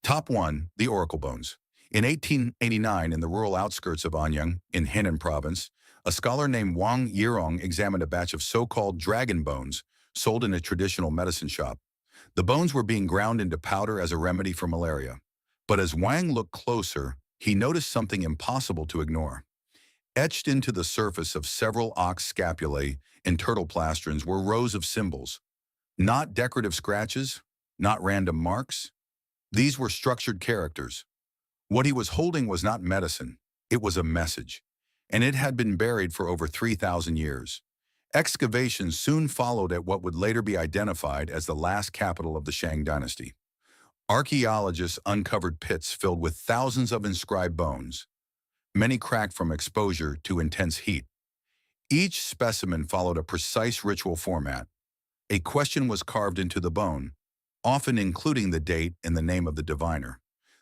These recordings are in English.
Top 1. The Oracle Bones. In 1889, in the rural outskirts of Anyang, in Henan province, a scholar named Wang Yirong examined a batch of so-called dragon bones sold in a traditional medicine shop. The bones were being ground into powder as a remedy for malaria. But as Wang looked closer, he noticed something impossible to ignore. Etched into the surface of several ox scapulae and turtle plastrons were rows of symbols. Not decorative scratches, not random marks. These were structured characters. What he was holding was not medicine, it was a message, and it had been buried for over 3,000 years. Excavations soon followed at what would later be identified as the last capital of the Shang dynasty. Archaeologists uncovered pits filled with thousands of inscribed bones, many cracked from exposure to intense heat. Each specimen followed a precise ritual format. A question was carved into the bone, often including the date and the name of the diviner.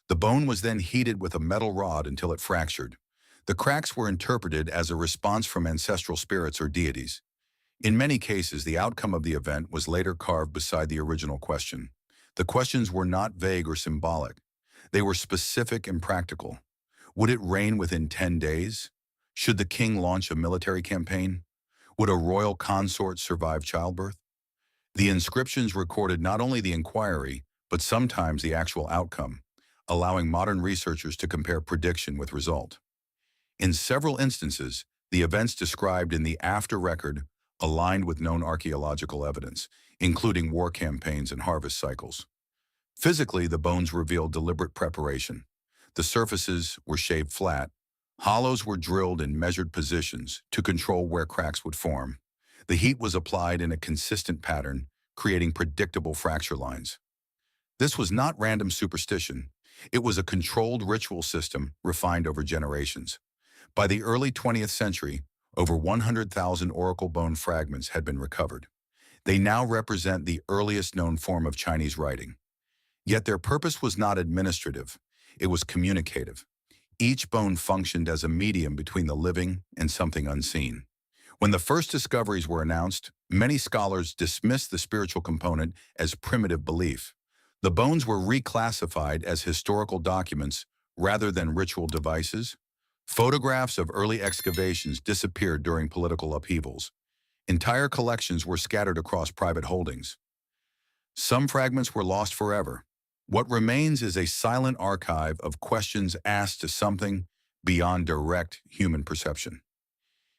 The bone was then heated with a metal rod until it fractured. The cracks were interpreted as a response from ancestral spirits or deities. In many cases, the outcome of the event was later carved beside the original question. The questions were not vague or symbolic. They were specific and practical. Would it rain within 10 days? Should the king launch a military campaign? Would a royal consort survive childbirth? The inscriptions recorded not only the inquiry, but sometimes the actual outcome, allowing modern researchers to compare prediction with result. In several instances, the events described in the after record aligned with known archaeological evidence, including war campaigns and harvest cycles. Physically, the bones revealed deliberate preparation. The surfaces were shaved flat. Hollows were drilled in measured positions to control where cracks would form. The heat was applied in a consistent pattern, creating predictable fracture lines. This was not random superstition. It was a controlled ritual system refined over generations. By the early 20th century, over 100,000 oracle bone fragments had been recovered. They now represent the earliest known form of Chinese writing. Yet their purpose was not administrative, it was communicative. Each bone functioned as a medium between the living and something unseen. When the first discoveries were announced, many scholars dismissed the spiritual component as primitive belief. The bones were reclassified as historical documents rather than ritual devices. Photographs of early excavations disappeared during political upheavals. Entire collections were scattered across private holdings. Some fragments were lost forever. What remains is a silent archive of questions asked to something beyond direct human perception.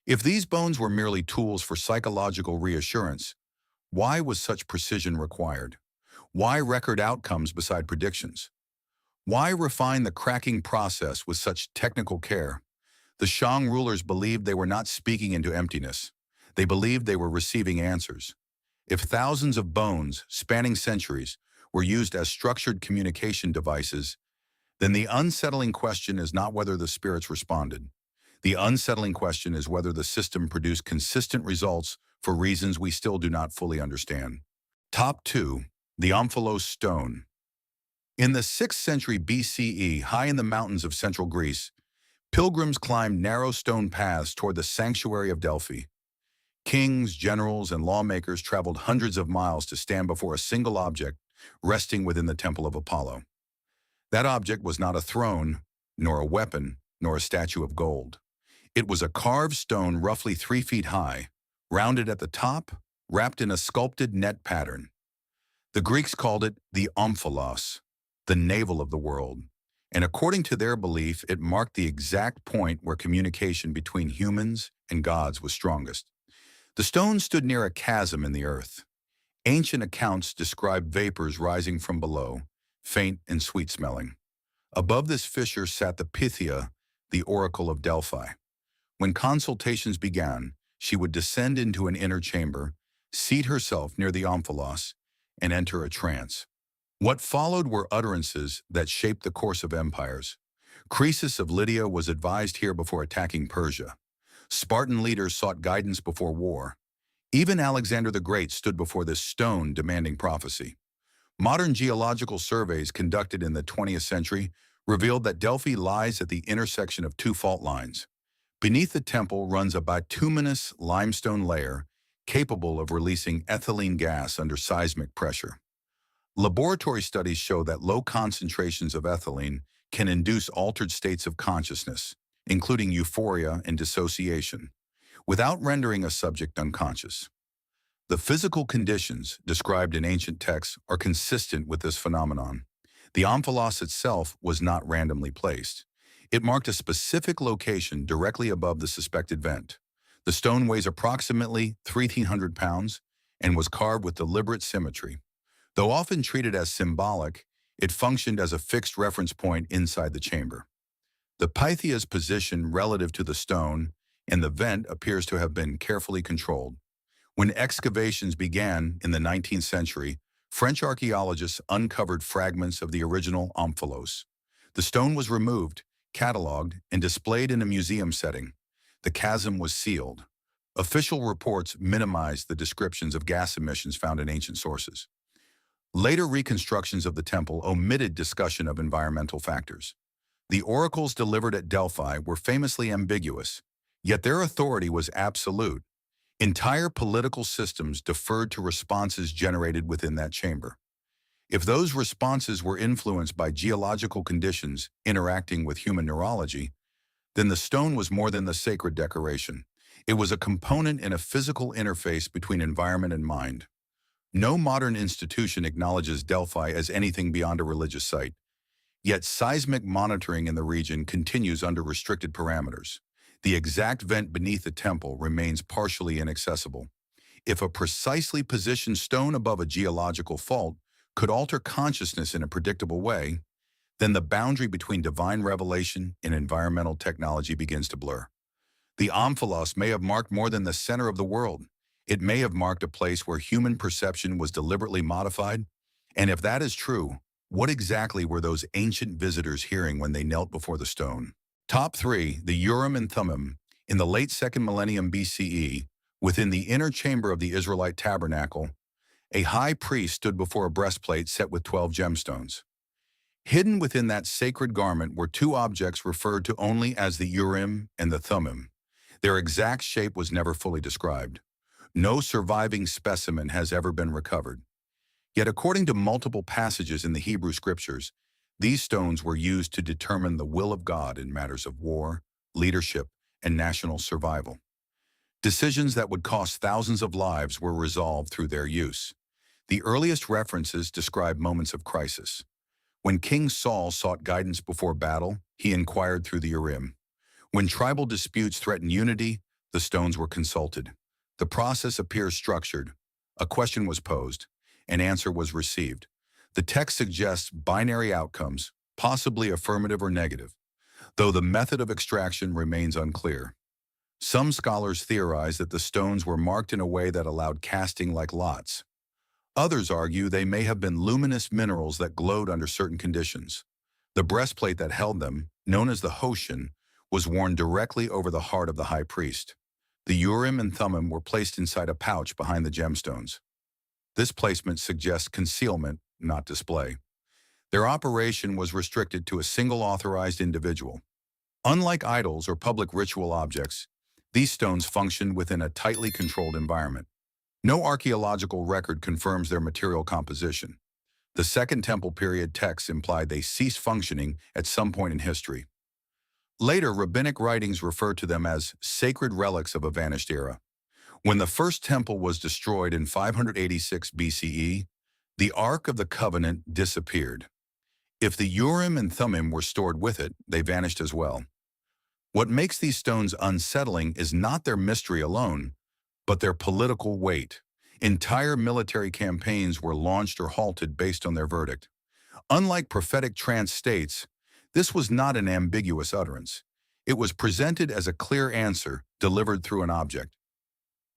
If these bones were merely tools for psychological reassurance, why was such precision required? Why record outcomes beside predictions? Why refine the cracking process with such technical care? The Shang rulers believed they were not speaking into emptiness. They believed they were receiving answers. If thousands of bones, spanning centuries, were used as structured communication devices, then the unsettling question is not whether the spirits responded. The unsettling question is whether the system produced consistent results for reasons we still do not fully understand. Top 2. The Omphalos Stone. In the 6th century BCE, high in the mountains of central Greece, pilgrims climbed narrow stone paths toward the sanctuary of Delphi. Kings, generals, and lawmakers traveled hundreds of miles to stand before a single object resting within the temple of Apollo. That object was not a throne, nor a weapon, nor a statue of gold. It was a carved stone roughly 3 feet high, rounded at the top, wrapped in a sculpted net pattern. The Greeks called it the omphalos, the navel of the world, and according to their belief, it marked the exact point where communication between humans and gods was strongest. The stone stood near a chasm in the earth. Ancient accounts describe vapors rising from below, faint and sweet-smelling. Above this fissure sat the Pythia, the oracle of Delphi. When consultations began, she would descend into an inner chamber, seat herself near the omphalos, and enter a trance. What followed were utterances that shaped the course of empires. Croesus of Lydia was advised here before attacking Persia. Spartan leaders sought guidance before war. Even Alexander the Great stood before this stone demanding prophecy. Modern geological surveys conducted in the 20th century revealed that Delphi lies at the intersection of 2 fault lines. Beneath the temple runs a bituminous limestone layer capable of releasing ethylene gas under seismic pressure. Laboratory studies show that low concentrations of ethylene can induce altered states of consciousness, including euphoria and dissociation, without rendering a subject unconscious. The physical conditions described in ancient texts are consistent with this phenomenon. The omphalos itself was not randomly placed. It marked a specific location directly above the suspected vent. The stone weighs approximately 1,300 pounds and was carved with deliberate symmetry. Though often treated as symbolic, it functioned as a fixed reference point inside the chamber. The Pythia's position relative to the stone and the vent appears to have been carefully controlled. When excavations began in the 19th century, French archaeologists uncovered fragments of the original omphalos. The stone was removed, catalogued, and displayed in a museum setting. The chasm was sealed. Official reports minimized the descriptions of gas emissions found in ancient sources. Later reconstructions of the temple omitted discussion of environmental factors. The oracles delivered at Delphi were famously ambiguous, yet their authority was absolute. Entire political systems deferred to responses generated within that chamber. If those responses were influenced by geological conditions interacting with human neurology, then the stone was more than the sacred decoration. It was a component in a physical interface between environment and mind. No modern institution acknowledges Delphi as anything beyond a religious site, yet seismic monitoring in the region continues under restricted parameters. The exact vent beneath the temple remains partially inaccessible. If a precisely positioned stone above a geological fault could alter consciousness in a predictable way, then the boundary between divine revelation and environmental technology begins to blur. The omphalos may have marked more than the center of the world. It may have marked a place where human perception was deliberately modified. And if that is true, what exactly were those ancient visitors hearing when they knelt before the stone? Top 3. The Urim and Thummim. In the late 2nd millennium BCE, within the inner chamber of the Israelite tabernacle, a high priest stood before a breastplate set with 12 gemstones. Hidden within that sacred garment were two objects referred to only as the Urim and the Thummim. Their exact shape was never fully described. No surviving specimen has ever been recovered. Yet according to multiple passages in the Hebrew Scriptures, these stones were used to determine the will of God in matters of war, leadership, and national survival. Decisions that would cost thousands of lives were resolved through their use. The earliest references describe moments of crisis. When King Saul sought guidance before battle, he inquired through the Urim. When tribal disputes threatened unity, the stones were consulted. The process appears structured. A question was posed. An answer was received. The text suggests binary outcomes, possibly affirmative or negative, though the method of extraction remains unclear. Some scholars theorize that the stones were marked in a way that allowed casting like lots. Others argue they may have been luminous minerals that glowed under certain conditions. The breastplate that held them, known as the Hoshin, was worn directly over the heart of the high priest. The Urim and Thummim were placed inside a pouch behind the gemstones. This placement suggests concealment, not display. Their operation was restricted to a single authorized individual. Unlike idols or public ritual objects, these stones functioned within a tightly controlled environment. No archaeological record confirms their material composition. The Second Temple period texts implied they ceased functioning at some point in history. Later, rabbinic writings refer to them as sacred relics of a vanished era. When the First Temple was destroyed in 586 BCE, the Ark of the Covenant disappeared. If the Urim and Thummim were stored with it, they vanished as well. What makes these stones unsettling is not their mystery alone, but their political weight. Entire military campaigns were launched or halted based on their verdict. Unlike prophetic trance states, this was not an ambiguous utterance. It was presented as a clear answer delivered through an object.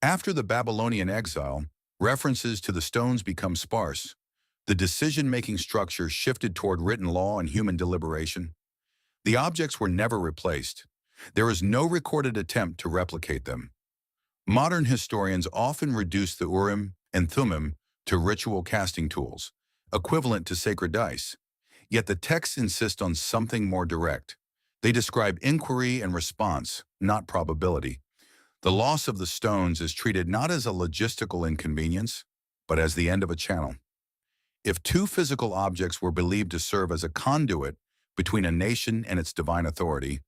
After the Babylonian exile, references to the stones become sparse. The decision-making structure shifted toward written law and human deliberation. The objects were never replaced. There is no recorded attempt to replicate them. Modern historians often reduce the Urim and Thummim to ritual casting tools, equivalent to sacred dice. Yet the texts insist on something more direct. They describe inquiry and response, not probability. The loss of the stones is treated not as a logistical inconvenience, but as the end of a channel. If two physical objects were believed to serve as a conduit between a nation and its divine authority,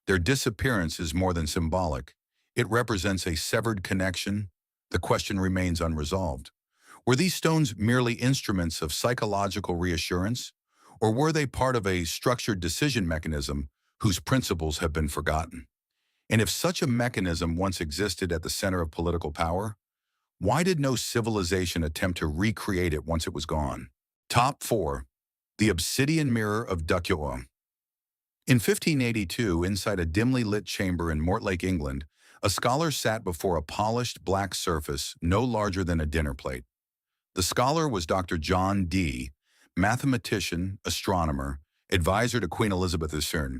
their disappearance is more than symbolic. It represents a severed connection. The question remains unresolved. Were these stones merely instruments of psychological reassurance, or were they part of a structured decision mechanism whose principles have been forgotten? And if such a mechanism once existed at the center of political power, why did no civilization attempt to recreate it once it was gone? Top 4. The Obsidian Mirror of Duckyaw. In 1582, inside a dimly lit chamber in Mortlake, England, a scholar sat before a polished black surface no larger than a dinner plate. The scholar was Dr. John Dee, mathematician, astronomer, advisor to Queen Elizabeth II.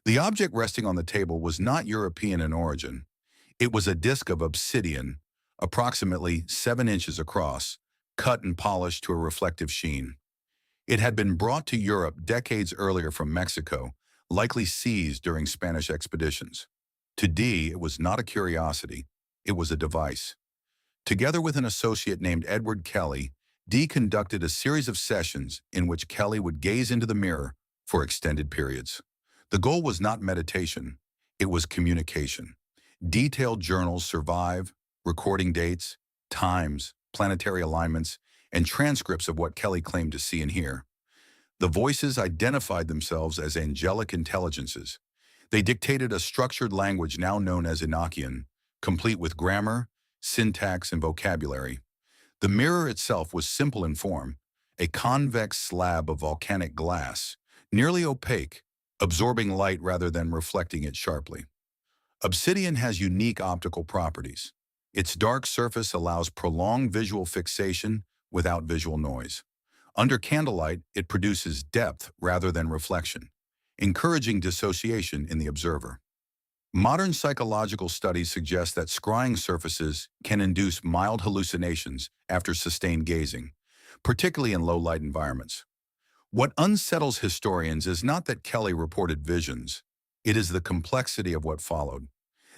The object resting on the table was not European in origin. It was a disk of obsidian, approximately 7 inches across, cut and polished to a reflective sheen. It had been brought to Europe decades earlier from Mexico, likely seized during Spanish expeditions. To Dee, it was not a curiosity, it was a device. Together with an associate named Edward Kelly, Dee conducted a series of sessions in which Kelly would gaze into the mirror for extended periods. The goal was not meditation, it was communication. Detailed journals survive, recording dates, times, planetary alignments, and transcripts of what Kelly claimed to see and hear. The voices identified themselves as angelic intelligences. They dictated a structured language now known as Enochian, complete with grammar, syntax, and vocabulary. The mirror itself was simple in form, a convex slab of volcanic glass, nearly opaque, absorbing light rather than reflecting it sharply. Obsidian has unique optical properties. Its dark surface allows prolonged visual fixation without visual noise. Under candlelight, it produces depth rather than reflection, encouraging dissociation in the observer. Modern psychological studies suggest that scrying surfaces can induce mild hallucinations after sustained gazing, particularly in low-light environments. What unsettles historians is not that Kelly reported visions, it is the complexity of what followed.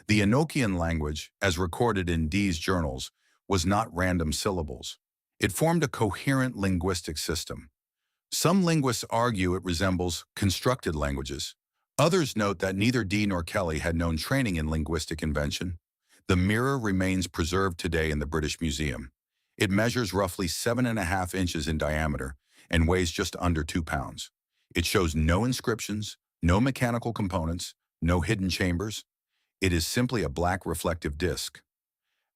The Enochian language, as recorded in Dee's journals, was not random syllables. It formed a coherent linguistic system. Some linguists argue it resembles constructed languages. Others note that neither Dee nor Kelly had known training in linguistic invention. The mirror remains preserved today in the British Museum. It measures roughly 7.5 inches in diameter and weighs just under 2 pounds. It shows no inscriptions, no mechanical components, no hidden chambers. It is simply a black reflective disc.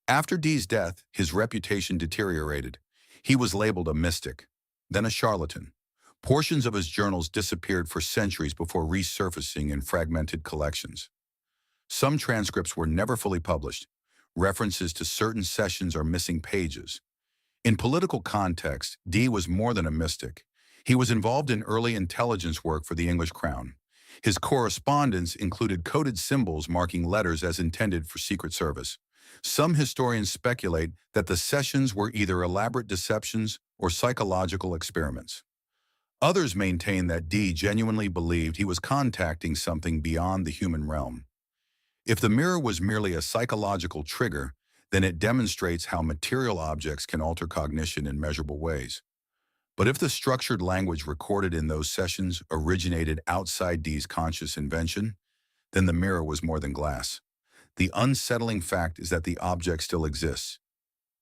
After Dee's death, his reputation deteriorated. He was labeled a mystic, then a charlatan. Portions of his journals disappeared for centuries before resurfacing in fragmented collections. Some transcripts were never fully published. References to certain sessions are missing pages. In political context, Dee was more than a mystic. He was involved in early intelligence work for the English crown. His correspondence included coded symbols marking letters as intended for Secret Service. Some historians speculate that the sessions were either elaborate deceptions or psychological experiments. Others maintain that Dee genuinely believed he was contacting something beyond the human realm. If the mirror was merely a psychological trigger, then it demonstrates how material objects can alter cognition in measurable ways. But if the structured language recorded in those sessions originated outside Dee's conscious invention, then the mirror was more than glass. The unsettling fact is that the object still exists.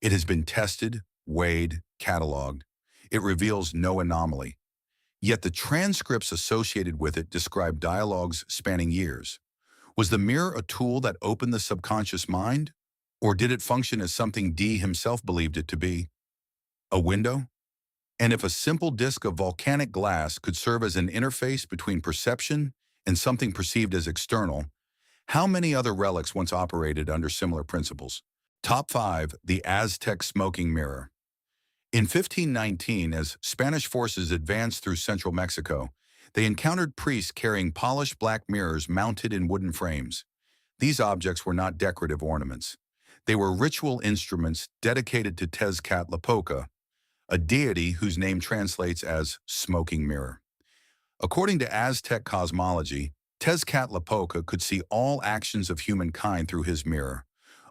It has been tested, weighed, cataloged. It reveals no anomaly. Yet the transcripts associated with it describe dialogues spanning years. Was the mirror a tool that opened the subconscious mind? Or did it function as something Dee himself believed it to be? A window? And if a simple disk of volcanic glass could serve as an interface between perception and something perceived as external, how many other relics once operated under similar principles? Top 5. The Aztec Smoking Mirror. In 1519, as Spanish forces advanced through central Mexico, they encountered priests carrying polished black mirrors mounted in wooden frames. These objects were not decorative ornaments. They were ritual instruments dedicated to Tezcatlipoca, a deity whose name translates as smoking mirror. According to Aztec cosmology, Tezcatlipoca could see all actions of humankind through his mirror,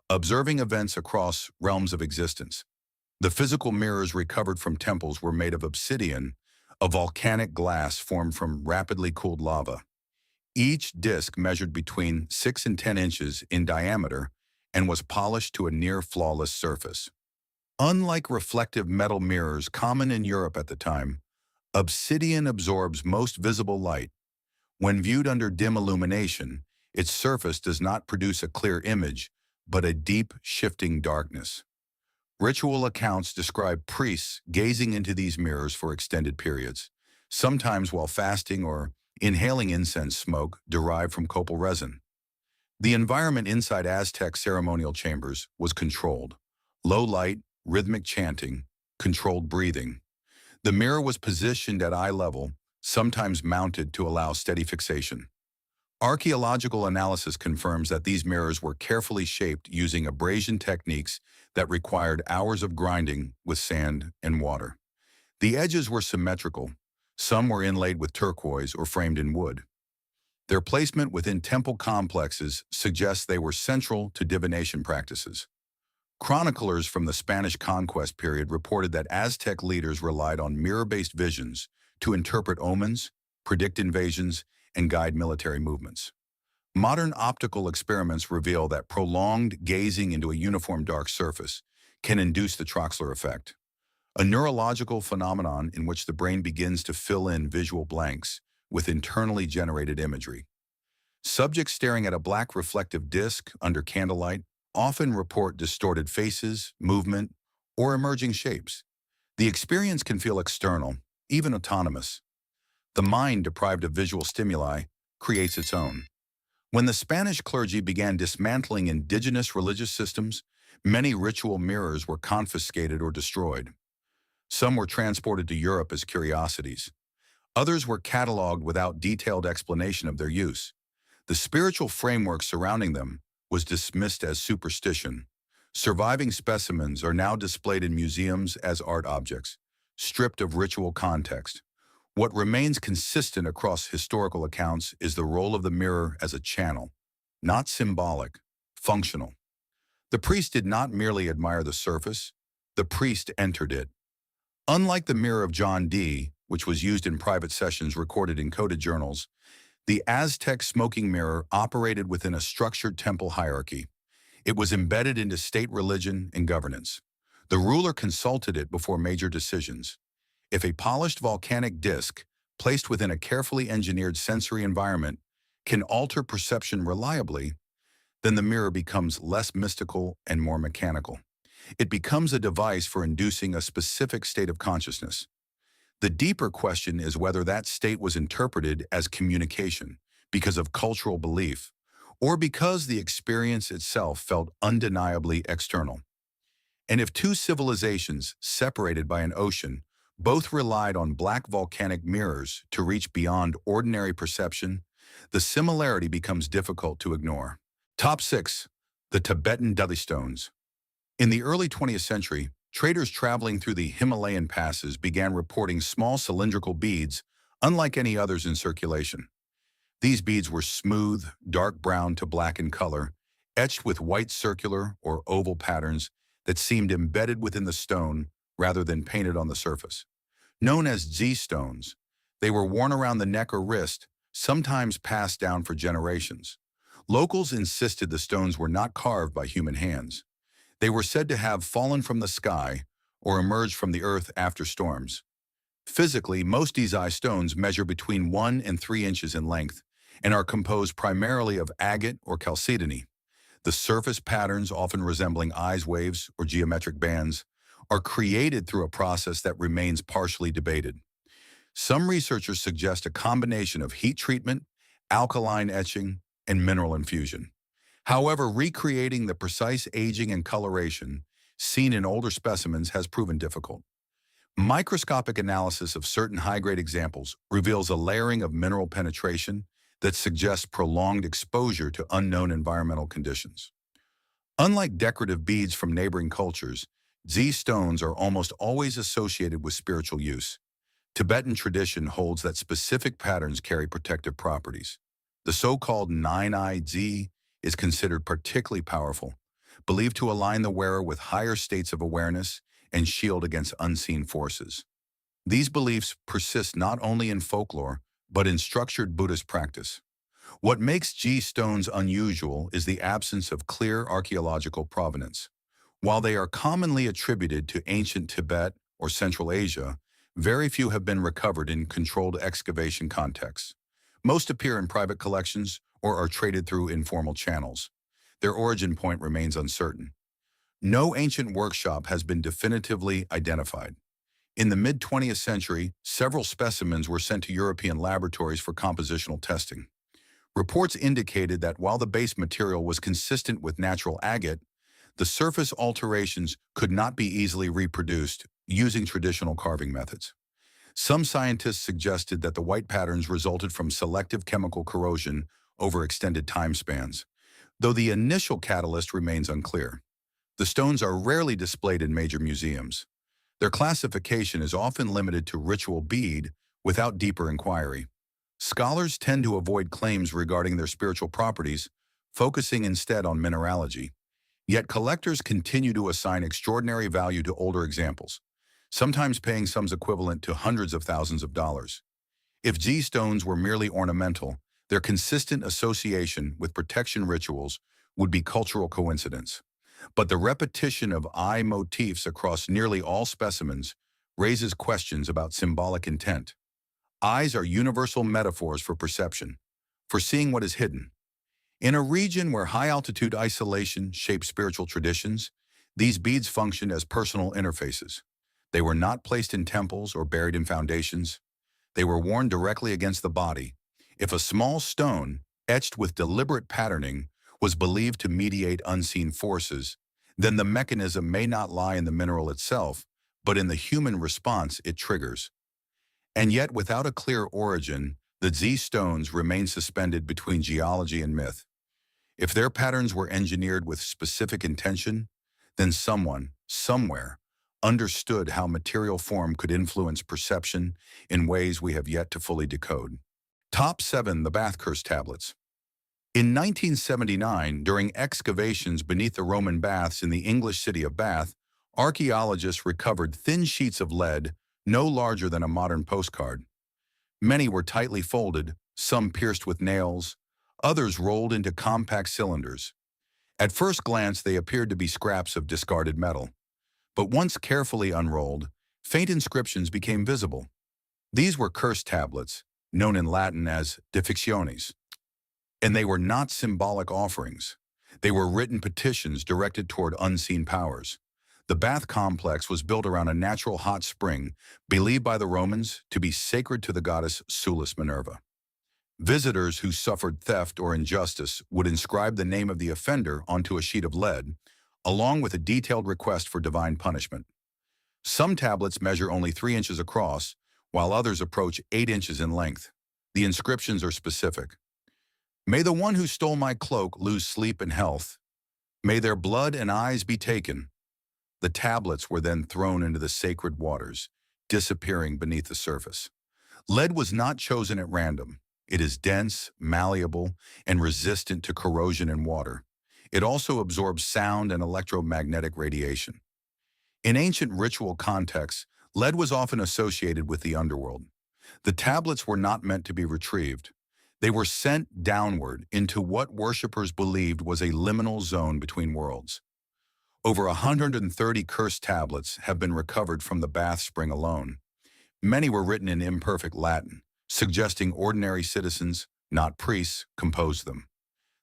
observing events across realms of existence. The physical mirrors recovered from temples were made of obsidian, a volcanic glass formed from rapidly cooled lava. Each disc measured between 6 and 10 inches in diameter and was polished to a near-flawless surface. Unlike reflective metal mirrors common in Europe at the time, obsidian absorbs most visible light. When viewed under dim illumination, its surface does not produce a clear image, but a deep, shifting darkness. Ritual accounts describe priests gazing into these mirrors for extended periods, sometimes while fasting or inhaling incense smoke derived from copal resin. The environment inside Aztec ceremonial chambers was controlled. Low light, rhythmic chanting, controlled breathing. The mirror was positioned at eye level, sometimes mounted to allow steady fixation. Archaeological analysis confirms that these mirrors were carefully shaped using abrasion techniques that required hours of grinding with sand and water. The edges were symmetrical. Some were inlaid with turquoise or framed in wood. Their placement within temple complexes suggests they were central to divination practices. Chroniclers from the Spanish conquest period reported that Aztec leaders relied on mirror-based visions to interpret omens, predict invasions, and guide military movements. Modern optical experiments reveal that prolonged gazing into a uniform dark surface can induce the Troxler effect, a neurological phenomenon in which the brain begins to fill in visual blanks with internally generated imagery. Subjects staring at a black reflective disc under candlelight often report distorted faces, movement, or emerging shapes. The experience can feel external, even autonomous. The mind, deprived of visual stimuli, creates its own. When the Spanish clergy began dismantling indigenous religious systems, many ritual mirrors were confiscated or destroyed. Some were transported to Europe as curiosities. Others were cataloged without detailed explanation of their use. The spiritual framework surrounding them was dismissed as superstition. Surviving specimens are now displayed in museums as art objects, stripped of ritual context. What remains consistent across historical accounts is the role of the mirror as a channel, not symbolic, functional. The priest did not merely admire the surface, the priest entered it. Unlike the mirror of John Dee, which was used in private sessions recorded in coded journals, the Aztec smoking mirror operated within a structured temple hierarchy. It was embedded into state religion and governance. The ruler consulted it before major decisions. If a polished volcanic disc, placed within a carefully engineered sensory environment, can alter perception reliably, then the mirror becomes less mystical and more mechanical. It becomes a device for inducing a specific state of consciousness. The deeper question is whether that state was interpreted as communication because of cultural belief, or because the experience itself felt undeniably external. And if two civilizations, separated by an ocean, both relied on black volcanic mirrors to reach beyond ordinary perception, the similarity becomes difficult to ignore. Top 6. The Tibetan Dudley Stones. In the early 20th century, traders traveling through the Himalayan passes began reporting small cylindrical beads, unlike any others in circulation. These beads were smooth, dark brown to black in color, etched with white circular or oval patterns that seemed embedded within the stone rather than painted on the surface. Known as Z stones, they were worn around the neck or wrist, sometimes passed down for generations. Locals insisted the stones were not carved by human hands. They were said to have fallen from the sky or emerged from the earth after storms. Physically, most Dzi stones measure between 1 and 3 inches in length and are composed primarily of agate or chalcedony. The surface patterns, often resembling eyes waves or geometric bands, are created through a process that remains partially debated. Some researchers suggest a combination of heat treatment, alkaline etching, and mineral infusion. However, recreating the precise aging and coloration seen in older specimens has proven difficult. Microscopic analysis of certain high-grade examples reveals a layering of mineral penetration that suggests prolonged exposure to unknown environmental conditions. Unlike decorative beads from neighboring cultures, Z stones are almost always associated with spiritual use. Tibetan tradition holds that specific patterns carry protective properties. The so-called nine-eyed Z is considered particularly powerful, believed to align the wearer with higher states of awareness and shield against unseen forces. These beliefs persist not only in folklore, but in structured Buddhist practice. What makes G-stones unusual is the absence of clear archaeological provenance. While they are commonly attributed to ancient Tibet or Central Asia, very few have been recovered in controlled excavation contexts. Most appear in private collections or are traded through informal channels. Their origin point remains uncertain. No ancient workshop has been definitively identified. In the mid-20th century, several specimens were sent to European laboratories for compositional testing. Reports indicated that while the base material was consistent with natural agate, the surface alterations could not be easily reproduced using traditional carving methods. Some scientists suggested that the white patterns resulted from selective chemical corrosion over extended time spans, though the initial catalyst remains unclear. The stones are rarely displayed in major museums. Their classification is often limited to ritual bead without deeper inquiry. Scholars tend to avoid claims regarding their spiritual properties, focusing instead on mineralogy. Yet collectors continue to assign extraordinary value to older examples, sometimes paying sums equivalent to hundreds of thousands of dollars. If G-stones were merely ornamental, their consistent association with protection rituals would be cultural coincidence. But the repetition of eye motifs across nearly all specimens raises questions about symbolic intent. Eyes are universal metaphors for perception, for seeing what is hidden. In a region where high-altitude isolation shapes spiritual traditions, these beads functioned as personal interfaces. They were not placed in temples or buried in foundations. They were worn directly against the body. If a small stone, etched with deliberate patterning, was believed to mediate unseen forces, then the mechanism may not lie in the mineral itself, but in the human response it triggers. And yet, without a clear origin, the Z-stones remain suspended between geology and myth. If their patterns were engineered with specific intention, then someone, somewhere, understood how material form could influence perception in ways we have yet to fully decode. Top 7. The Bath Curse Tablets. In 1979, during excavations beneath the Roman baths in the English city of Bath, archaeologists recovered thin sheets of lead no larger than a modern postcard. Many were tightly folded, some pierced with nails, others rolled into compact cylinders. At first glance, they appeared to be scraps of discarded metal. But once carefully unrolled, faint inscriptions became visible. These were curse tablets, known in Latin as defictiones. And they were not symbolic offerings. They were written petitions directed toward unseen powers. The bath complex was built around a natural hot spring, believed by the Romans to be sacred to the goddess Sulis Minerva. Visitors who suffered theft or injustice would inscribe the name of the offender onto a sheet of lead, along with a detailed request for divine punishment. Some tablets measure only 3 inches across, while others approach 8 inches in length. The inscriptions are specific. May the one who stole my cloak lose sleep and health. May their blood and eyes be taken. The tablets were then thrown into the sacred waters, disappearing beneath the surface. Lead was not chosen at random. It is dense, malleable, and resistant to corrosion in water. It also absorbs sound and electromagnetic radiation. In ancient ritual contexts, lead was often associated with the underworld. The tablets were not meant to be retrieved. They were sent downward into what worshippers believed was a liminal zone between worlds. Over 130 cursed tablets have been recovered from the bath spring alone. Many were written in imperfect Latin, suggesting ordinary citizens, not priests, composed them.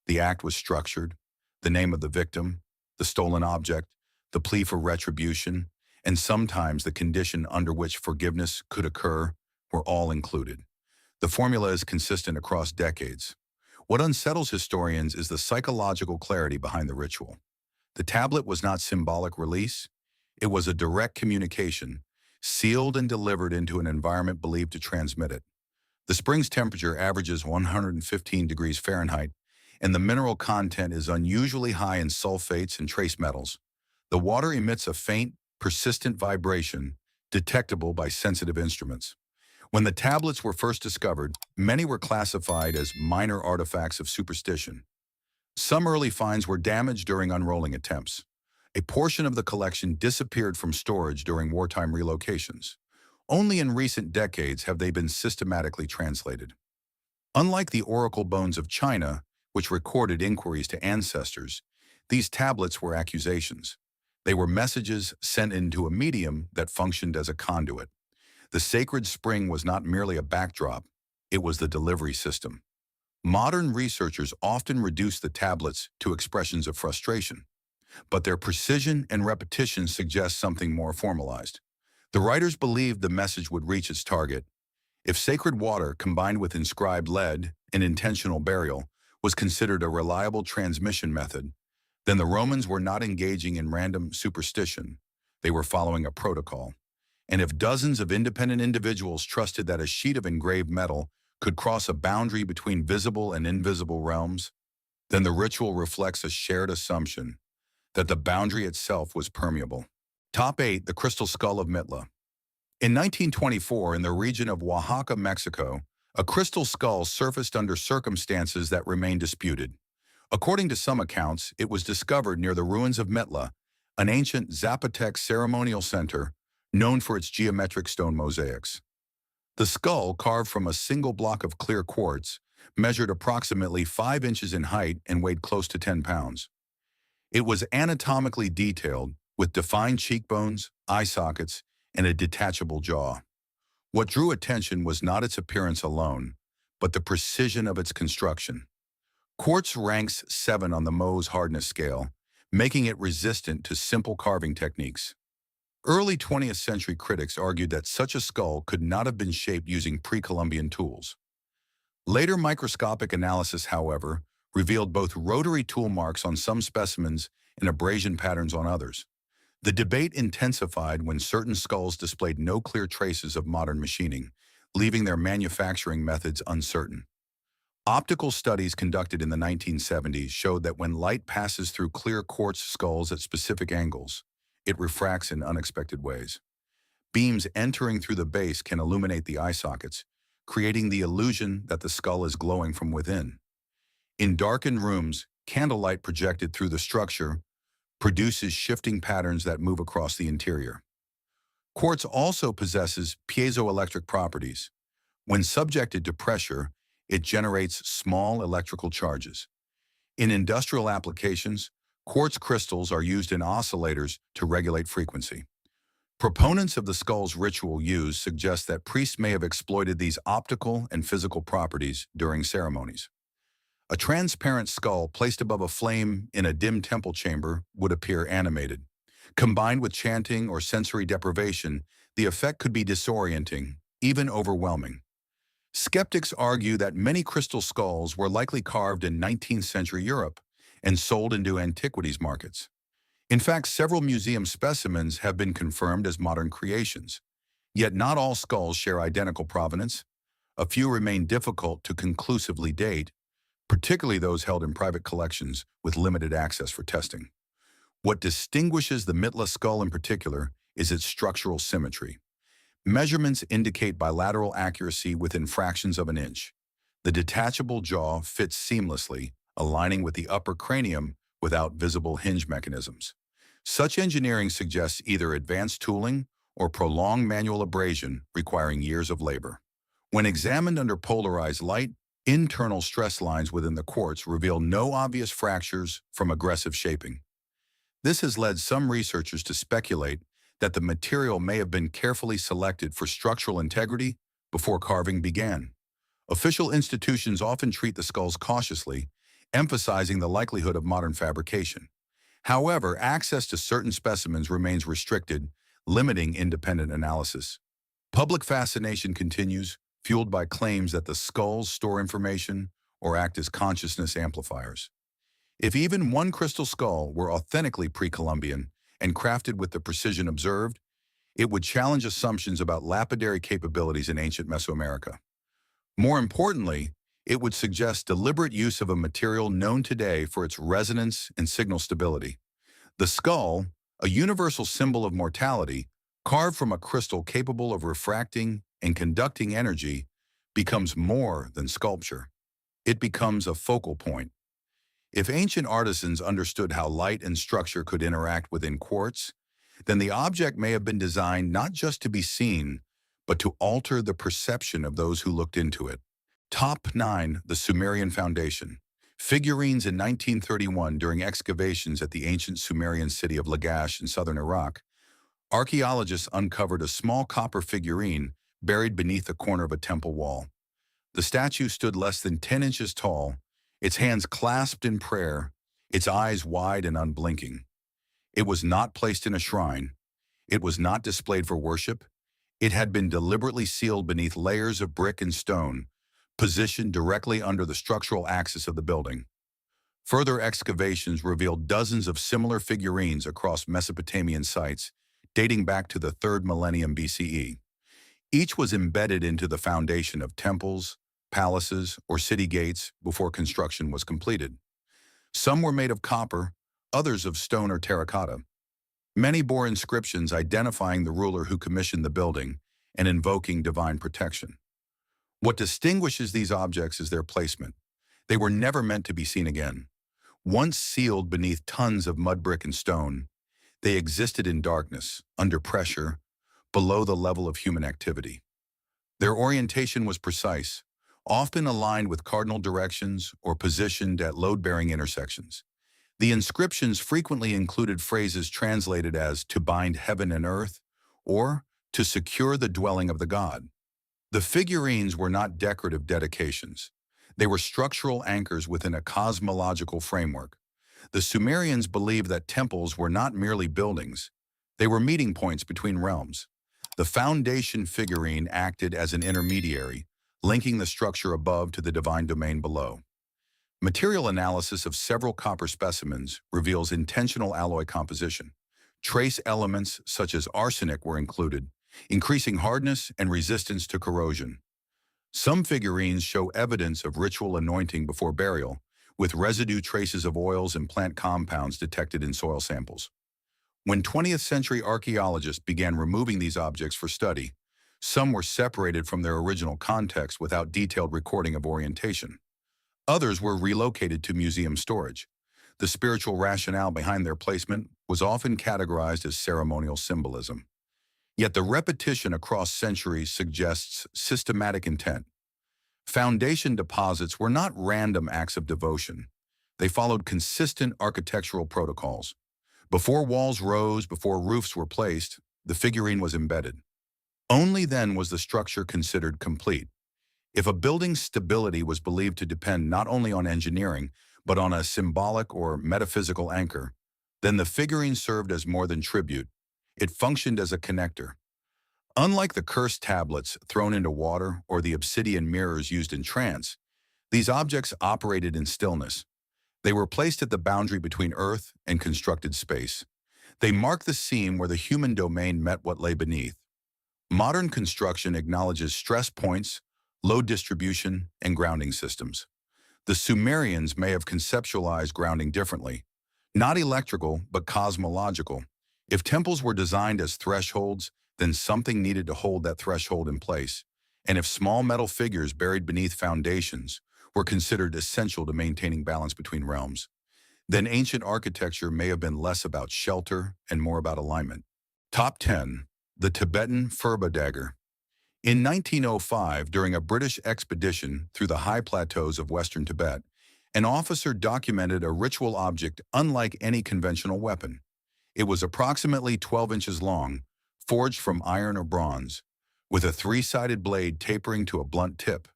The act was structured. The name of the victim, the stolen object, the plea for retribution, and sometimes the condition under which forgiveness could occur were all included. The formula is consistent across decades. What unsettles historians is the psychological clarity behind the ritual. The tablet was not symbolic release. It was a direct communication, sealed and delivered into an environment believed to transmit it. The spring's temperature averages 115 degrees Fahrenheit, and the mineral content is unusually high in sulfates and trace metals. The water emits a faint, persistent vibration, detectable by sensitive instruments. When the tablets were first discovered, many were classified as minor artifacts of superstition. Some early finds were damaged during unrolling attempts. A portion of the collection disappeared from storage during wartime relocations. Only in recent decades have they been systematically translated. Unlike the oracle bones of China, which recorded inquiries to ancestors, these tablets were accusations. They were messages sent into a medium that functioned as a conduit. The sacred spring was not merely a backdrop, it was the delivery system. Modern researchers often reduce the tablets to expressions of frustration, but their precision and repetition suggest something more formalized. The writers believed the message would reach its target. If sacred water combined with inscribed lead and intentional burial was considered a reliable transmission method, then the Romans were not engaging in random superstition. They were following a protocol. And if dozens of independent individuals trusted that a sheet of engraved metal could cross a boundary between visible and invisible realms, then the ritual reflects a shared assumption that the boundary itself was permeable. Top 8. The Crystal Skull of Mitla. In 1924, in the region of Oaxaca, Mexico, a crystal skull surfaced under circumstances that remain disputed. According to some accounts, it was discovered near the ruins of Mitla, an ancient Zapotec ceremonial center known for its geometric stone mosaics. The skull, carved from a single block of clear quartz, measured approximately 5 inches in height and weighed close to 10 pounds. It was anatomically detailed, with defined cheekbones, eye sockets, and a detachable jaw. What drew attention was not its appearance alone, but the precision of its construction. Quartz ranks 7 on the Mohs hardness scale, making it resistant to simple carving techniques. Early 20th century critics argued that such a skull could not have been shaped using pre-Columbian tools. Later microscopic analysis, however, revealed both rotary tool marks on some specimens and abrasion patterns on others. The debate intensified when certain skulls displayed no clear traces of modern machining, leaving their manufacturing methods uncertain. Optical studies conducted in the 1970s showed that when light passes through clear quartz skulls at specific angles, it refracts in unexpected ways. Beams entering through the base can illuminate the eye sockets, creating the illusion that the skull is glowing from within. In darkened rooms, candlelight projected through the structure produces shifting patterns that move across the interior. Quartz also possesses piezoelectric properties. When subjected to pressure, it generates small electrical charges. In industrial applications, quartz crystals are used in oscillators to regulate frequency. Proponents of the skull's ritual use suggest that priests may have exploited these optical and physical properties during ceremonies. A transparent skull placed above a flame in a dim temple chamber would appear animated. Combined with chanting or sensory deprivation, the effect could be disorienting, even overwhelming. Skeptics argue that many crystal skulls were likely carved in 19th century Europe and sold into antiquities markets. In fact, several museum specimens have been confirmed as modern creations. Yet not all skulls share identical provenance. A few remain difficult to conclusively date, particularly those held in private collections with limited access for testing. What distinguishes the Mitla skull in particular is its structural symmetry. Measurements indicate bilateral accuracy within fractions of an inch. The detachable jaw fits seamlessly, aligning with the upper cranium without visible hinge mechanisms. Such engineering suggests either advanced tooling or prolonged manual abrasion requiring years of labor. When examined under polarized light, internal stress lines within the quartz reveal no obvious fractures from aggressive shaping. This has led some researchers to speculate that the material may have been carefully selected for structural integrity before carving began. Official institutions often treat the skulls cautiously, emphasizing the likelihood of modern fabrication. However, access to certain specimens remains restricted, limiting independent analysis. Public fascination continues, fueled by claims that the skulls store information or act as consciousness amplifiers. If even one crystal skull were authentically pre-Columbian and crafted with the precision observed, it would challenge assumptions about lapidary capabilities in ancient Mesoamerica. More importantly, it would suggest deliberate use of a material known today for its resonance and signal stability. The skull, a universal symbol of mortality, carved from a crystal capable of refracting and conducting energy, becomes more than sculpture. It becomes a focal point. If ancient artisans understood how light and structure could interact within quartz, then the object may have been designed not just to be seen, but to alter the perception of those who looked into it. Top 9. The Sumerian Foundation. Figurines in 1931 during excavations at the ancient Sumerian city of Lagash in southern Iraq, archaeologists uncovered a small copper figurine buried beneath the corner of a temple wall. The statue stood less than 10 inches tall, its hands clasped in prayer, its eyes wide and unblinking. It was not placed in a shrine. It was not displayed for worship. It had been deliberately sealed beneath layers of brick and stone, positioned directly under the structural axis of the building. Further excavations revealed dozens of similar figurines across Mesopotamian sites, dating back to the 3rd millennium BCE. Each was embedded into the foundation of temples, palaces, or city gates before construction was completed. Some were made of copper, others of stone or terracotta. Many bore inscriptions identifying the ruler who commissioned the building and invoking divine protection. What distinguishes these objects is their placement. They were never meant to be seen again. Once sealed beneath tons of mud, brick, and stone, they existed in darkness, under pressure, below the level of human activity. Their orientation was precise, often aligned with cardinal directions or positioned at load-bearing intersections. The inscriptions frequently included phrases translated as "to bind heaven and earth" or "to secure the dwelling of the god." The figurines were not decorative dedications. They were structural anchors within a cosmological framework. The Sumerians believed that temples were not merely buildings. They were meeting points between realms. The foundation figurine acted as an intermediary, linking the structure above to the divine domain below. Material analysis of several copper specimens reveals intentional alloy composition. Trace elements such as arsenic were included, increasing hardness and resistance to corrosion. Some figurines show evidence of ritual anointing before burial, with residue traces of oils and plant compounds detected in soil samples. When 20th century archaeologists began removing these objects for study, some were separated from their original context without detailed recording of orientation. Others were relocated to museum storage. The spiritual rationale behind their placement was often categorized as ceremonial symbolism. Yet the repetition across centuries suggests systematic intent. Foundation deposits were not random acts of devotion. They followed consistent architectural protocols. Before walls rose, before roofs were placed, the figurine was embedded. Only then was the structure considered complete. If a building's stability was believed to depend not only on engineering, but on a symbolic or metaphysical anchor, then the figurine served as more than tribute. It functioned as a connector. Unlike the cursed tablets thrown into water or the obsidian mirrors used in trance, these objects operated in stillness. They were placed at the boundary between earth and constructed space. They marked the seam where the human domain met what lay beneath. Modern construction acknowledges stress points, load distribution, and grounding systems. The Sumerians may have conceptualized grounding differently, not electrical, but cosmological. If temples were designed as thresholds, then something needed to hold that threshold in place. And if small metal figures buried beneath foundations were considered essential to maintaining balance between realms, then ancient architecture may have been less about shelter and more about alignment. Top 10. The Tibetan Furba Dagger. In 1905, during a British expedition through the high plateaus of western Tibet, an officer documented a ritual object unlike any conventional weapon. It was approximately 12 inches long, forged from iron or bronze, with a three-sided blade tapering to a blunt tip.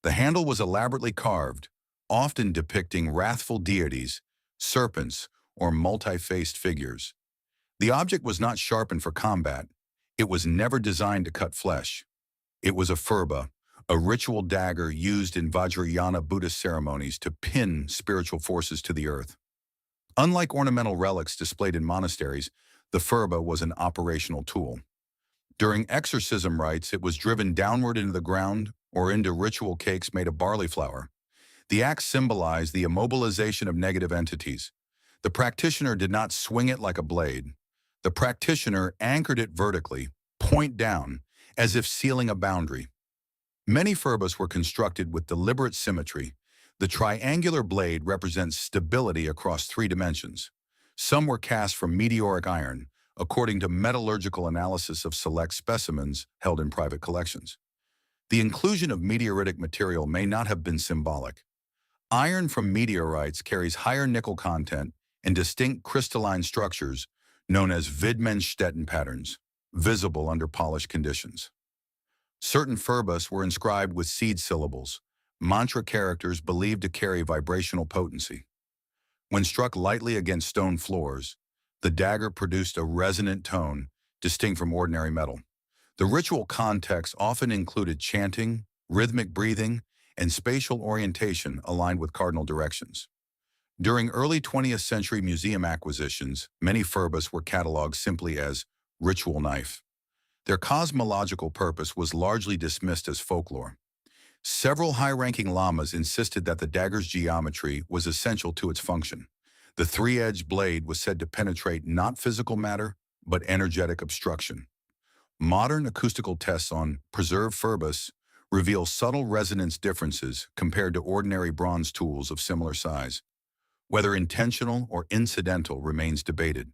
The handle was elaborately carved, often depicting wrathful deities, serpents, or multi-faced figures. The object was not sharpened for combat. It was never designed to cut flesh. It was a furba, a ritual dagger used in Vajrayana Buddhist ceremonies to pin spiritual forces to the earth. Unlike ornamental relics displayed in monasteries, the furba was an operational tool. During exorcism rites, it was driven downward into the ground or into ritual cakes made of barley flour. The act symbolized the immobilization of negative entities. The practitioner did not swing it like a blade. The practitioner anchored it vertically, point down, as if sealing a boundary. Many furbas were constructed with deliberate symmetry. The triangular blade represents stability across 3 dimensions. Some were cast from meteoric iron, according to metallurgical analysis of select specimens held in private collections. The inclusion of meteoritic material may not have been symbolic. Iron from meteorites carries higher nickel content and distinct crystalline structures known as Widmanstätten patterns, visible under polished conditions. Certain furbus were inscribed with seed syllables, mantra characters believed to carry vibrational potency. When struck lightly against stone floors, the dagger produced a resonant tone distinct from ordinary metal. The ritual context often included chanting, rhythmic breathing, and spatial orientation aligned with cardinal directions. During early 20th century museum acquisitions, many furbus were cataloged simply as ritual knife. Their cosmological purpose was largely dismissed as folklore. Several high-ranking lamas insisted that the dagger's geometry was essential to its function. The three-edged blade was said to penetrate not physical matter, but energetic obstruction. Modern acoustical tests on preserved furbus reveal subtle resonance differences compared to ordinary bronze tools of similar size. Whether intentional or incidental remains debated.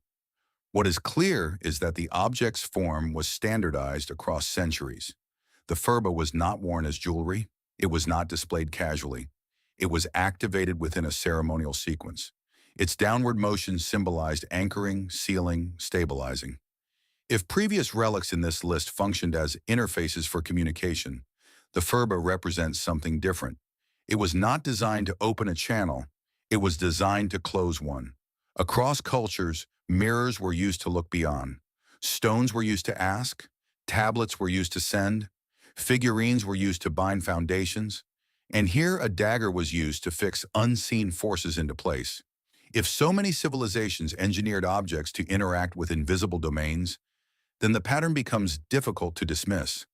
What is clear is that the object's form was standardized across centuries. The furba was not worn as jewelry. It was not displayed casually. It was activated within a ceremonial sequence. Its downward motion symbolized anchoring, sealing, stabilizing. If previous relics in this list functioned as interfaces for communication, the furba represents something different. It was not designed to open a channel. It was designed to close one. Across cultures, mirrors were used to look beyond. Stones were used to ask. Tablets were used to send. Figurines were used to bind foundations. And here a dagger was used to fix unseen forces into place. If so many civilizations engineered objects to interact with invisible domains, then the pattern becomes difficult to dismiss.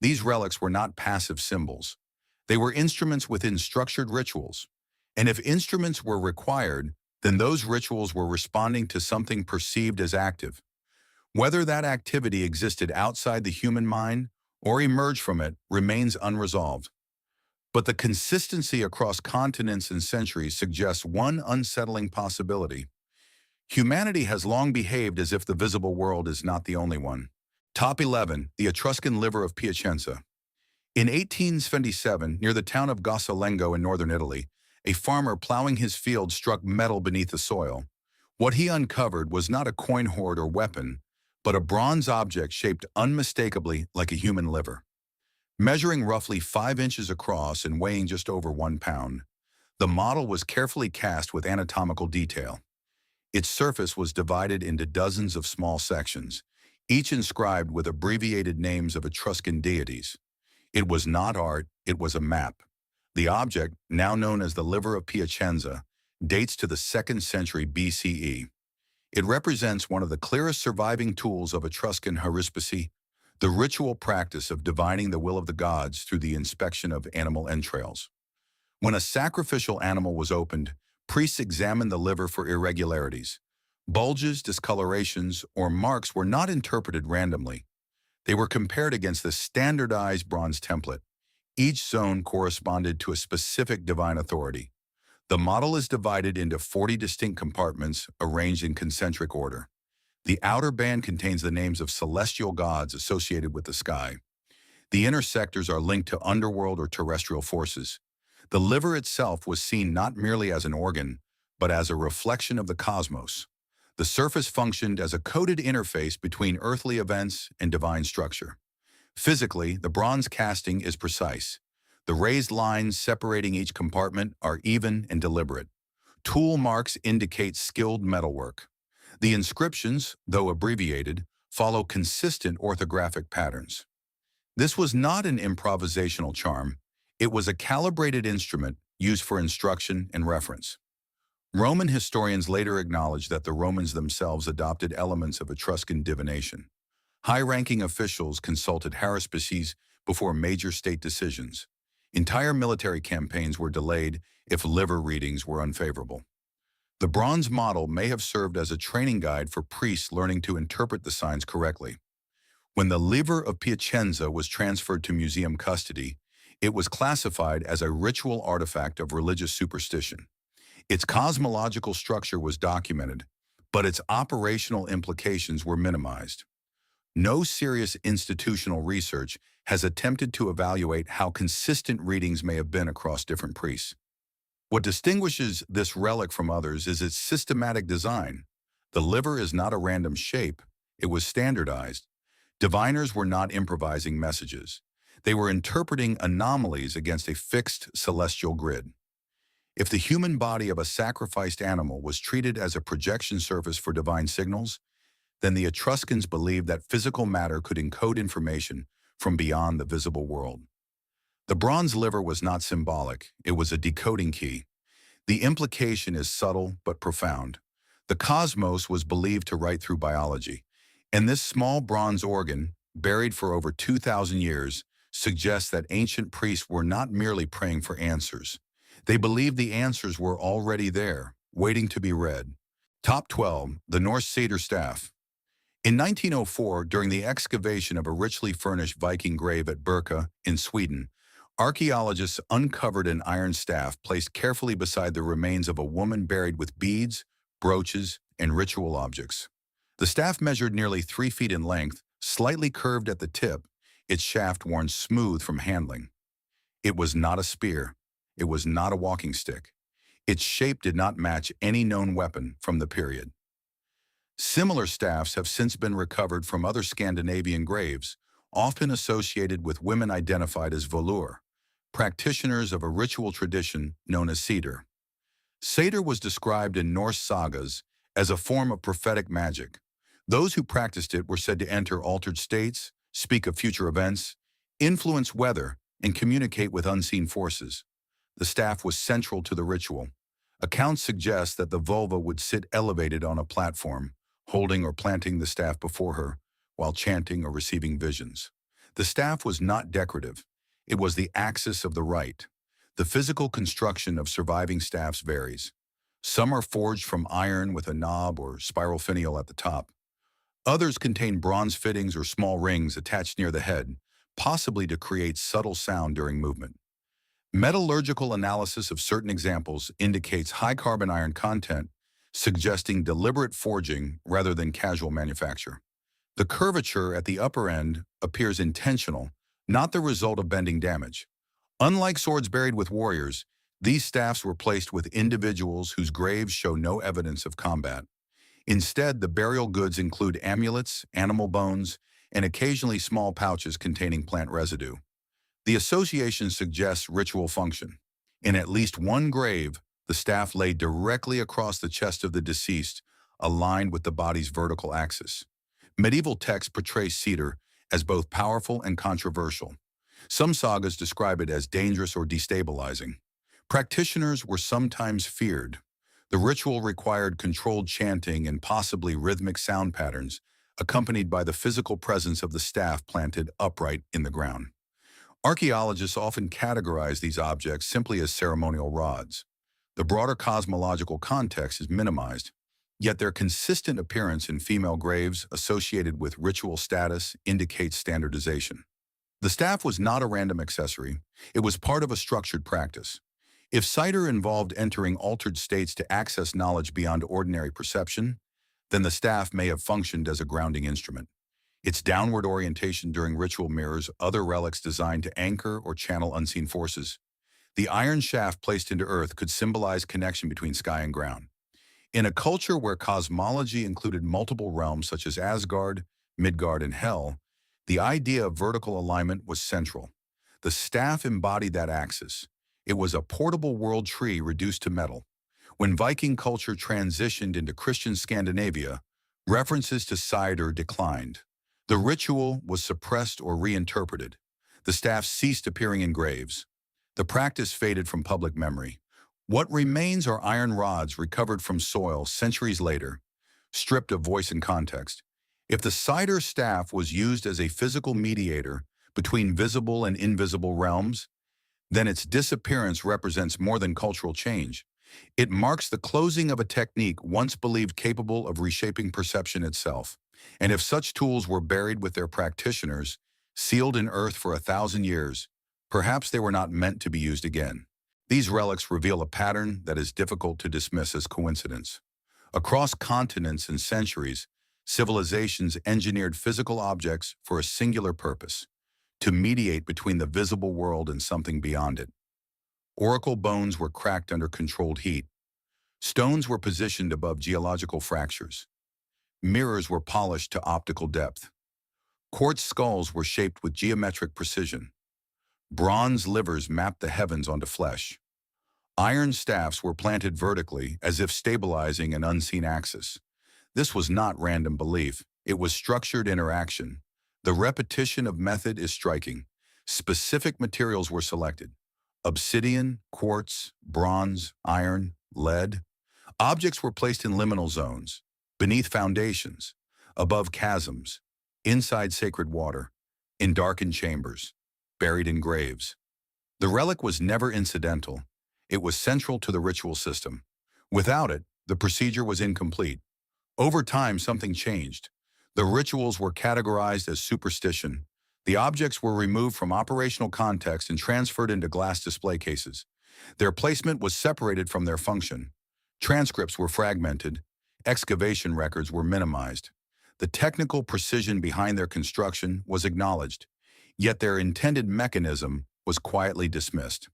These relics were not passive symbols. They were instruments within structured rituals. And if instruments were required, then those rituals were responding to something perceived as active. Whether that activity existed outside the human mind or emerged from it remains unresolved. But the consistency across continents and centuries suggests one unsettling possibility. Humanity has long behaved as if the visible world is not the only one. Top 11. The Etruscan Liver of Piacenza. In 1877, near the town of Gossalengo in northern Italy, a farmer plowing his field struck metal beneath the soil. What he uncovered was not a coin hoard or weapon, but a bronze object shaped unmistakably like a human liver. Measuring roughly 5 inches across and weighing just over 1 pound, the model was carefully cast with anatomical detail. Its surface was divided into dozens of small sections, each inscribed with abbreviated names of Etruscan deities. It was not art, it was a map. The object, now known as the Liver of Piacenza, dates to the 2nd century BCE. It represents one of the clearest surviving tools of Etruscan haruspicy, the ritual practice of divining the will of the gods through the inspection of animal entrails. When a sacrificial animal was opened, priests examined the liver for irregularities. Bulges, discolorations, or marks were not interpreted randomly. They were compared against the standardized bronze template. Each zone corresponded to a specific divine authority. The model is divided into 40 distinct compartments arranged in concentric order. The outer band contains the names of celestial gods associated with the sky. The inner sectors are linked to underworld or terrestrial forces. The liver itself was seen not merely as an organ, but as a reflection of the cosmos. The surface functioned as a coded interface between earthly events and divine structure. Physically, the bronze casting is precise. The raised lines separating each compartment are even and deliberate. Tool marks indicate skilled metalwork. The inscriptions, though abbreviated, follow consistent orthographic patterns. This was not an improvisational charm. It was a calibrated instrument used for instruction and reference. Roman historians later acknowledged that the Romans themselves adopted elements of Etruscan divination. High-ranking officials consulted haruspices before major state decisions. Entire military campaigns were delayed if liver readings were unfavorable. The bronze model may have served as a training guide for priests learning to interpret the signs correctly. When the Liver of Piacenza was transferred to museum custody, It was classified as a ritual artifact of religious superstition. Its cosmological structure was documented, but its operational implications were minimized. No serious institutional research has attempted to evaluate how consistent readings may have been across different priests. What distinguishes this relic from others is its systematic design. The liver is not a random shape, it was standardized. Diviners were not improvising messages. They were interpreting anomalies against a fixed celestial grid. If the human body of a sacrificed animal was treated as a projection surface for divine signals, then the Etruscans believed that physical matter could encode information from beyond the visible world. The bronze liver was not symbolic, it was a decoding key. The implication is subtle but profound. The cosmos was believed to write through biology, and this small bronze organ, buried for over 2,000 years, suggests that ancient priests were not merely praying for answers. They believed the answers were already there, waiting to be read. Top 12. The Norse Cedar Staff. In 1904, during the excavation of a richly furnished Viking grave at Birka in Sweden, archaeologists uncovered an iron staff placed carefully beside the remains of a woman buried with beads, brooches, and ritual objects. The staff measured nearly 3 feet in length, slightly curved at the tip, its shaft worn smooth from handling. It was not a spear. It was not a walking stick. Its shape did not match any known weapon from the period. Similar staffs have since been recovered from other Scandinavian graves, often associated with women identified as volur, practitioners of a ritual tradition known as cedar. Cedar was described in Norse sagas as a form of prophetic magic. Those who practiced it were said to enter altered states, speak of future events, influence weather, and communicate with unseen forces. The staff was central to the ritual. Accounts suggest that the vulva would sit elevated on a platform, holding or planting the staff before her, while chanting or receiving visions. The staff was not decorative. It was the axis of the rite. The physical construction of surviving staffs varies. Some are forged from iron with a knob or spiral finial at the top. Others contain bronze fittings or small rings attached near the head, possibly to create subtle sound during movement. Metallurgical analysis of certain examples indicates high carbon iron content, suggesting deliberate forging rather than casual manufacture. The curvature at the upper end appears intentional, not the result of bending damage. Unlike swords buried with warriors, these staffs were placed with individuals whose graves show no evidence of combat. Instead, the burial goods include amulets, animal bones, and occasionally small pouches containing plant residue. The association suggests ritual function. In at least one grave, the staff lay directly across the chest of the deceased, aligned with the body's vertical axis. Medieval texts portray cedar as both powerful and controversial. Some sagas describe it as dangerous or destabilizing. Practitioners were sometimes feared. The ritual required controlled chanting and possibly rhythmic sound patterns, accompanied by the physical presence of the staff planted upright in the ground. Archaeologists often categorize these objects simply as ceremonial rods. The broader cosmological context is minimized, yet their consistent appearance in female graves associated with ritual status indicates standardization. The staff was not a random accessory, it was part of a structured practice. If cider involved entering altered states to access knowledge beyond ordinary perception, then the staff may have functioned as a grounding instrument. Its downward orientation during ritual mirrors other relics designed to anchor or channel unseen forces. The iron shaft placed into earth could symbolize connection between sky and ground. In a culture where cosmology included multiple realms such as Asgard, Midgard, and Hell, the idea of vertical alignment was central. The staff embodied that axis. It was a portable world tree reduced to metal. When Viking culture transitioned into Christian Scandinavia, references to cider declined. The ritual was suppressed or reinterpreted. The staff ceased appearing in graves. The practice faded from public memory. What remains are iron rods recovered from soil centuries later, stripped of voice and context. If the cider staff was used as a physical mediator between visible and invisible realms, then its disappearance represents more than cultural change. It marks the closing of a technique once believed capable of reshaping perception itself. And if such tools were buried with their practitioners, sealed in earth for 1,000 years, Perhaps they were not meant to be used again. These relics reveal a pattern that is difficult to dismiss as coincidence. Across continents and centuries, civilizations engineered physical objects for a singular purpose: to mediate between the visible world and something beyond it. Oracle bones were cracked under controlled heat. Stones were positioned above geological fractures. Mirrors were polished to optical depth. Quartz skulls were shaped with geometric precision. Bronze livers mapped the heavens onto flesh. Iron staffs were planted vertically, as if stabilizing an unseen axis. This was not random belief. It was structured interaction. The repetition of method is striking. Specific materials were selected: obsidian, quartz, bronze, iron, lead. Objects were placed in liminal zones, beneath foundations, above chasms, inside sacred water, in darkened chambers, buried in graves. The relic was never incidental. It was central to the ritual system. Without it, the procedure was incomplete. Over time, something changed. The rituals were categorized as superstition. The objects were removed from operational context and transferred into glass display cases. Their placement was separated from their function. Transcripts were fragmented. Excavation records were minimized. The technical precision behind their construction was acknowledged, yet their intended mechanism was quietly dismissed.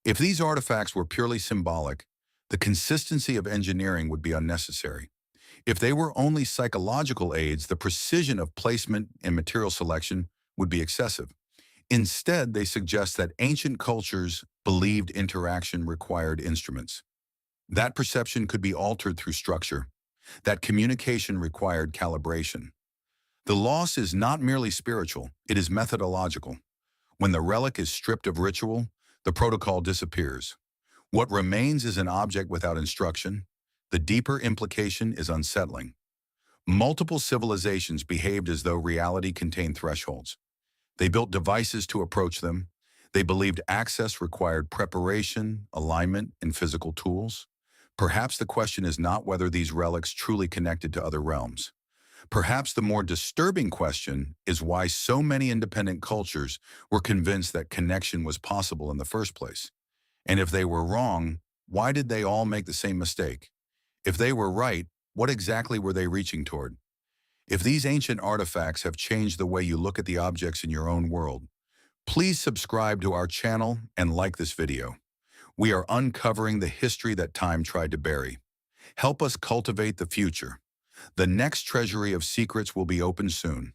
If these artifacts were purely symbolic, the consistency of engineering would be unnecessary. If they were only psychological aids, the precision of placement and material selection would be excessive. Instead, they suggest that ancient cultures believed interaction required instruments. That perception could be altered through structure. That communication required calibration. The loss is not merely spiritual, it is methodological. When the relic is stripped of ritual, the protocol disappears. What remains is an object without instruction. The deeper implication is unsettling. Multiple civilizations behaved as though reality contained thresholds. They built devices to approach them. They believed access required preparation, alignment, and physical tools. Perhaps the question is not whether these relics truly connected to other realms. Perhaps the more disturbing question is why so many independent cultures were convinced that connection was possible in the first place. And if they were wrong, why did they all make the same mistake? If they were right, what exactly were they reaching toward? If these ancient artifacts have changed the way you look at the objects in your own world, please subscribe to our channel and like this video. We are uncovering the history that time tried to bury. Help us cultivate the future. The next treasury of secrets will be opened soon.